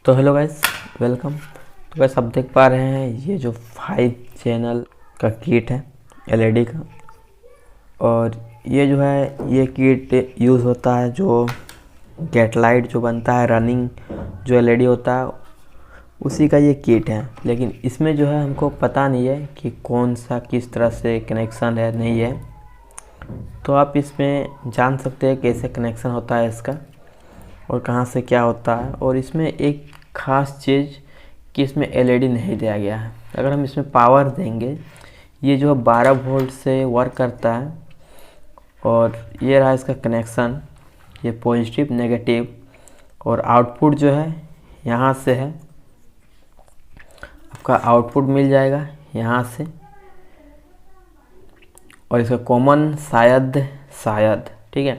तो hello guys, welcome. तो guys, आप देख पा रहे हैं ये जो 5 चैनल का किट है एलईडी का। और ये जो है ये किट यूज़ होता है जो गेट लाइट जो बनता है रनिंग जो एलईडी होता है उसी का ये किट है। लेकिन इसमें जो है हमको पता नहीं है कि कौन सा किस तरह से कनेक्शन है नहीं है। तो आप इसमें जान सकते हैं कैसे कनेक्शन होता है इसका और कहाँ से क्या होता है। और इसमें एक ख़ास चीज़ कि इसमें एलईडी नहीं दिया गया है। अगर हम इसमें पावर देंगे, ये जो 12 वोल्ट से वर्क करता है। और ये रहा इसका कनेक्शन, ये पॉजिटिव नेगेटिव। और आउटपुट जो है यहाँ से है, आपका आउटपुट मिल जाएगा यहाँ से। और इसका कॉमन शायद ठीक है,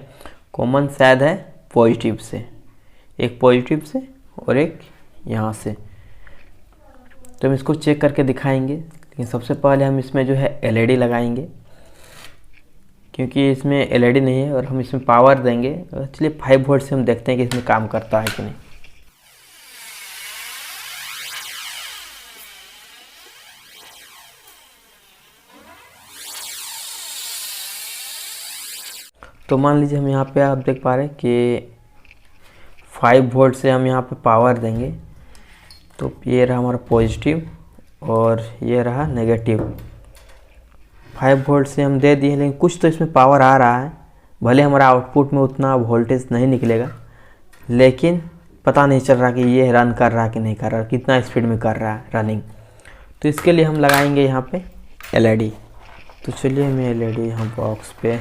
कॉमन शायद है पॉजिटिव से, एक पॉजिटिव से और एक यहाँ से। तो हम इसको चेक करके दिखाएंगे। लेकिन सबसे पहले हम इसमें जो है एलईडी लगाएंगे, क्योंकि इसमें एलईडी नहीं है। और हम इसमें पावर देंगे। चलिए 5 वोल्ट से हम देखते हैं कि इसमें काम करता है कि नहीं। तो मान लीजिए हम यहाँ पे आप देख पा रहे हैं कि 5 वोल्ट से हम यहाँ पे पावर देंगे। तो ये रहा हमारा पॉजिटिव और ये रहा नेगेटिव। 5 वोल्ट से हम दे दिए, लेकिन कुछ तो इसमें पावर आ रहा है। भले हमारा आउटपुट में उतना वोल्टेज नहीं निकलेगा, लेकिन पता नहीं चल रहा कि ये रन कर रहा कि नहीं कर रहा, कितना स्पीड में कर रहा है रनिंग। तो इसके लिए हम लगाएंगे यहाँ पे एलईडी। तो चलिए मैं एलईडी यहाँ बॉक्स पे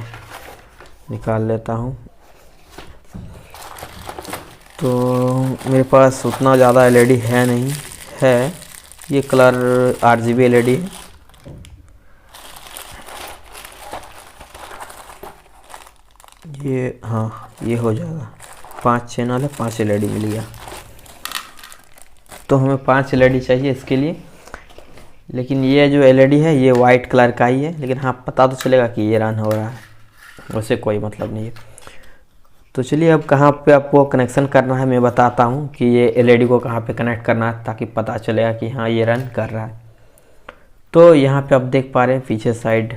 निकाल लेता हूँ। तो मेरे पास उतना ज़्यादा एलईडी है नहीं है, ये कलर RGB एलईडी है। ये हाँ, ये हो जाएगा। 5 चैनल है, 5 एलईडी मिल गया। तो हमें 5 एलईडी चाहिए इसके लिए। लेकिन ये जो एलईडी है ये वाइट कलर का ही है, लेकिन हाँ पता तो चलेगा कि ये रन हो रहा है, वैसे कोई मतलब नहीं है। तो चलिए अब कहाँ पे आपको कनेक्शन करना है मैं बताता हूँ कि ये एलईडी को कहाँ पे कनेक्ट करना है, ताकि पता चलेगा कि हाँ ये रन कर रहा है। तो यहाँ पे आप देख पा रहे हैं पीछे साइड।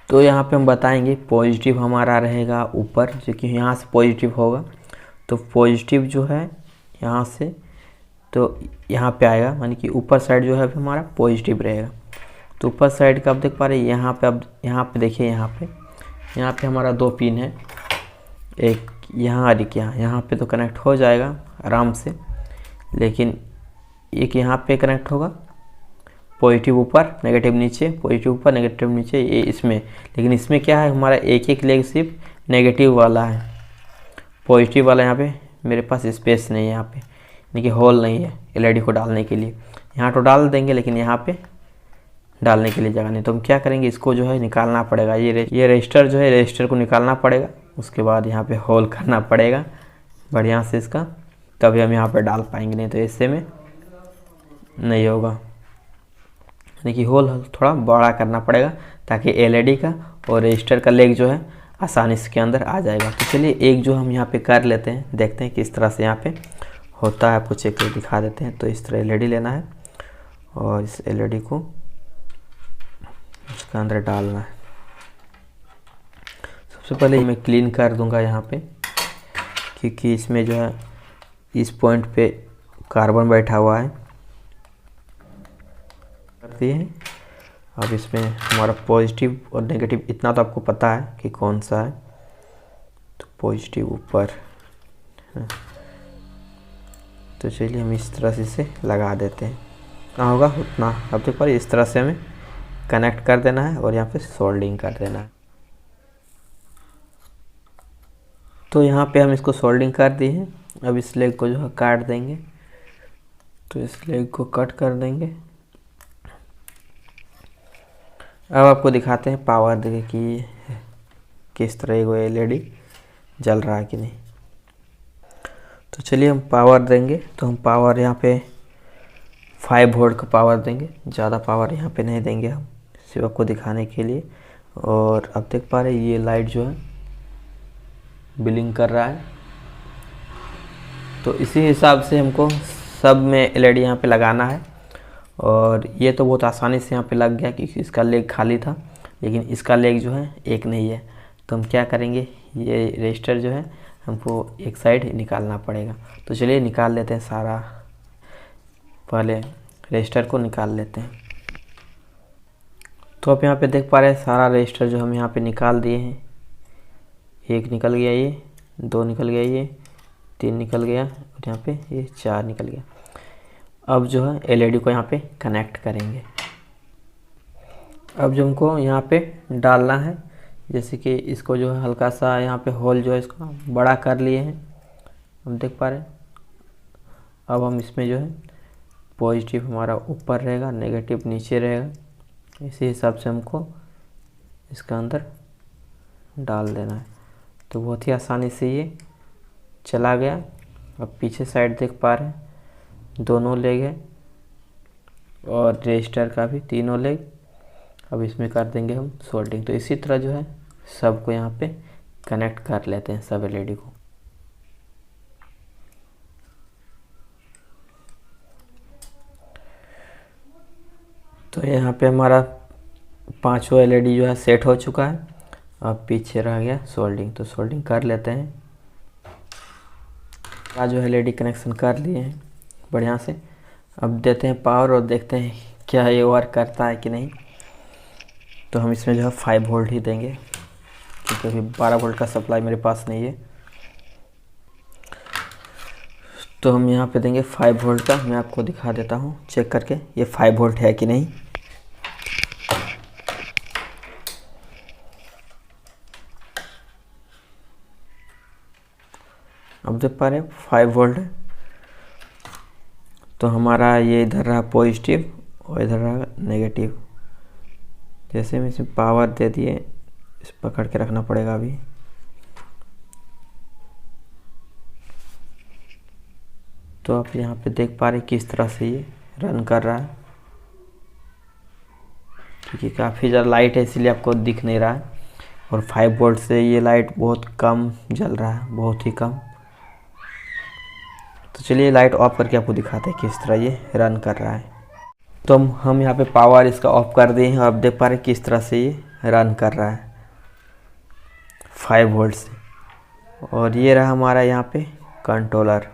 तो यहाँ पे हम बताएंगे पॉजिटिव हमारा रहेगा ऊपर, जो कि यहाँ से पॉजिटिव होगा। तो पॉजिटिव जो है यहाँ से तो यहाँ पे आएगा, यानी कि ऊपर साइड जो है हमारा पॉजिटिव रहेगा। तो ऊपर साइड का आप देख पा रहे हैं यहाँ पे। अब यहाँ पे देखिए, यहाँ पे हमारा 2 पिन है, एक यहाँ और एक यहाँ पे तो कनेक्ट हो जाएगा आराम से। लेकिन एक यहाँ पे कनेक्ट होगा, पॉजिटिव ऊपर नेगेटिव नीचे, पॉजिटिव ऊपर नेगेटिव नीचे, ये इसमें। लेकिन इसमें क्या है, हमारा एक लेग सिर्फ नेगेटिव वाला है। पॉजिटिव वाला यहाँ पे मेरे पास स्पेस नहीं है, यहाँ पे यानी कि होल नहीं है एलईडी को डालने के लिए। यहाँ तो डाल देंगे, लेकिन यहाँ पे डालने के लिए जगह नहीं। तो हम क्या करेंगे, इसको जो है निकालना पड़ेगा। ये रजिस्टर जो है, रजिस्टर को निकालना पड़ेगा। उसके बाद यहाँ पे होल करना पड़ेगा बढ़िया से इसका, तभी हम यहाँ पे डाल पाएंगे, नहीं तो इससे में नहीं होगा। यानी कि होल थोड़ा बड़ा करना पड़ेगा, ताकि एलईडी का और रजिस्टर का लेग जो है आसानी से के अंदर आ जाएगा। तो चलिए एक जो हम यहाँ पे कर लेते हैं, देखते हैं किस तरह से यहाँ पे होता है, आपको चेक करके दिखा देते हैं। तो इस तरह एलईडी लेना है और इस एलईडी को उसके अंदर डालना है। सबसे पहले मैं क्लीन कर दूंगा यहाँ पे, क्योंकि इसमें जो है इस पॉइंट पे कार्बन बैठा हुआ है। करती है अब इसमें हमारा पॉजिटिव और नेगेटिव, इतना तो आपको पता है कि कौन सा है। तो पॉजिटिव ऊपर, तो चलिए हम इस तरह से इसे लगा देते हैं। कहाँ होगा उतना, अब देखो इस तरह से हमें कनेक्ट कर देना है और यहाँ पे सोल्डिंग कर देना है। तो यहाँ पे हम इसको सोल्डिंग कर दिए हैं। अब इस लेग को जो है काट देंगे। तो इस लेग को कट कर देंगे। अब आपको दिखाते हैं पावर देके कि किस तरह वो एलईडी जल रहा है कि नहीं। तो चलिए हम पावर देंगे। तो हम पावर यहाँ पे 5 वोल्ट का पावर देंगे, ज़्यादा पावर यहाँ पे नहीं देंगे हम, सिर्फ आपको दिखाने के लिए। और अब देख पा रहे हैं ये लाइट जो है ब्लिंक कर रहा है। तो इसी हिसाब से हमको सब में एलईडी यहाँ पे लगाना है। और ये तो बहुत आसानी से यहाँ पे लग गया क्योंकि इसका लेग खाली था, लेकिन इसका लेग जो है एक नहीं है। तो हम क्या करेंगे, ये रजिस्टर जो है हमको एक साइड निकालना पड़ेगा। तो चलिए निकाल लेते हैं सारा, पहले रजिस्टर को निकाल लेते हैं। तो आप यहाँ पे देख पा रहे हैं सारा रजिस्टर जो हम यहाँ पे निकाल दिए हैं। एक निकल गया, ये 2 निकल गया, ये 3 निकल गया और यहाँ पे ये 4 निकल गया। अब जो है एलईडी को यहाँ पे कनेक्ट करेंगे। अब जो हमको यहाँ पे डालना है, जैसे कि इसको जो है हल्का सा यहाँ पे होल जो है इसको बड़ा कर लिए हैं, हम देख पा रहे हैं। अब हम इसमें जो है पॉजिटिव हमारा ऊपर रहेगा, नेगेटिव नीचे रहेगा। इसी हिसाब से हमको इसका अंदर डाल देना है। तो बहुत ही आसानी से ये चला गया। अब पीछे साइड देख पा रहे हैं दोनों लेग है और रजिस्टर का भी तीनों लेग। अब इसमें कर देंगे हम सोल्डिंग। तो इसी तरह जो है सबको यहाँ पे कनेक्ट कर लेते हैं, सब एलईडी को। तो यहाँ पे हमारा 5 एलईडी जो है सेट हो चुका है। अब पीछे रह गया सोल्डिंग, तो सोल्डिंग कर लेते हैं। आज जो एलईडी कनेक्शन कर लिए हैं बढ़िया से। अब देते हैं पावर और देखते हैं क्या ये वर्क करता है कि नहीं। तो हम इसमें जो है 5 वोल्ट ही देंगे क्योंकि अभी 12 वोल्ट का सप्लाई मेरे पास नहीं है। तो हम यहाँ पे देंगे 5 वोल्ट का। मैं आपको दिखा देता हूँ चेक करके ये 5 वोल्ट है कि नहीं। अब देख पा रहे हैं 5 वोल्ट है। तो हमारा ये इधर रहा पॉजिटिव और इधर रहा नेगेटिव। जैसे हम इसमें पावर दे दिए, इस पकड़ के रखना पड़ेगा अभी। तो आप यहाँ पे देख पा रहे किस तरह से ये रन कर रहा है। क्योंकि काफ़ी ज़्यादा लाइट है इसलिए आपको दिख नहीं रहा है। और 5 वोल्ट से ये लाइट बहुत कम जल रहा है, बहुत ही कम। तो चलिए लाइट ऑफ करके आपको दिखाते हैं किस तरह ये रन कर रहा है। तो हम यहाँ पे पावर इसका ऑफ कर दिए हैं और आप देख पा रहे हैं किस तरह से ये रन कर रहा है 5 वोल्ट से। और ये रहा हमारा यहाँ पे कंट्रोलर।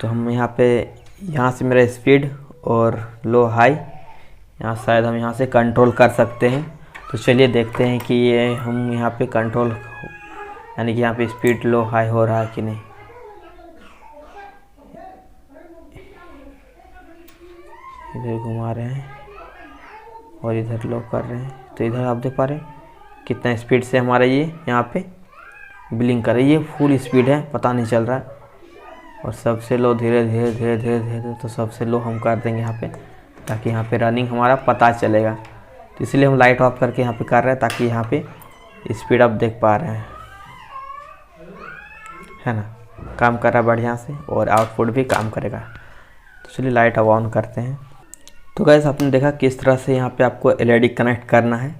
तो हम यहाँ से मेरा स्पीड और लो हाई यहाँ शायद हम यहाँ से कंट्रोल कर सकते हैं। तो चलिए देखते हैं कि ये हम यहाँ पे कंट्रोल यानी कि यहाँ पे स्पीड लो हाई हो रहा है कि नहीं। इधर घुमा रहे हैं और इधर लो कर रहे हैं। तो इधर आप देख पा रहे हैं कितना स्पीड से हमारा ये यहाँ पे ब्लिंक कर रहा है। ये फुल स्पीड है, पता नहीं चल रहा है। और सबसे लो धीरे धीरे धीरे धीरे धीरे, तो सबसे लो हम कर देंगे यहाँ पे ताकि यहाँ पे रनिंग हमारा पता चलेगा। तो इसलिए हम लाइट ऑफ करके यहाँ पे कर रहे हैं ताकि यहाँ पे स्पीड आप देख पा रहे हैं, है ना, काम कर रहा है बढ़िया से और आउटपुट भी काम करेगा। तो चलिए लाइट अब ऑन करते हैं। तो गाइस आपने देखा किस तरह से यहाँ पे आपको एलईडी कनेक्ट करना है।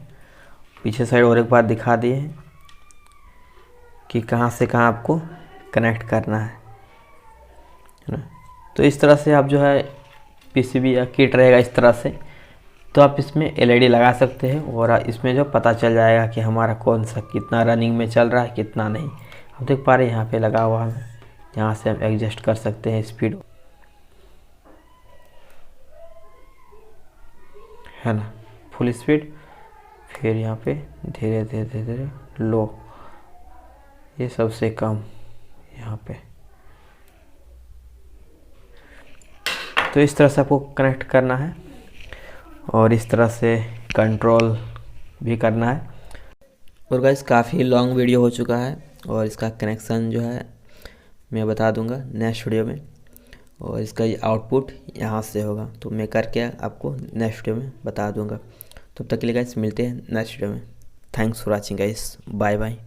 पीछे साइड और एक बार दिखा दिए हैं कि कहाँ से कहाँ आपको कनेक्ट करना है ना। तो इस तरह से आप जो है पीसीबी या किट रहेगा इस तरह से, तो आप इसमें एलईडी लगा सकते हैं और इसमें जो पता चल जाएगा कि हमारा कौन सा कितना रनिंग में चल रहा है कितना नहीं। आप देख पा रहे हैं यहाँ पे लगा हुआ है, यहाँ से हम एडजस्ट कर सकते हैं स्पीड, है ना, फुल स्पीड। फिर यहाँ पे धीरे धीरे धीरे धीरे लो, ये सबसे कम यहाँ पे। तो इस तरह से आपको कनेक्ट करना है और इस तरह से कंट्रोल भी करना है। और गाइस काफ़ी लॉन्ग वीडियो हो चुका है और इसका कनेक्शन जो है मैं बता दूंगा नेक्स्ट वीडियो में। और इसका ये आउटपुट यहाँ से होगा, तो मैं करके आपको नेक्स्ट वीडियो में बता दूंगा। तब तक के लिए गाइस मिलते हैं नेक्स्ट वीडियो में। Thanks for watching guys, bye bye.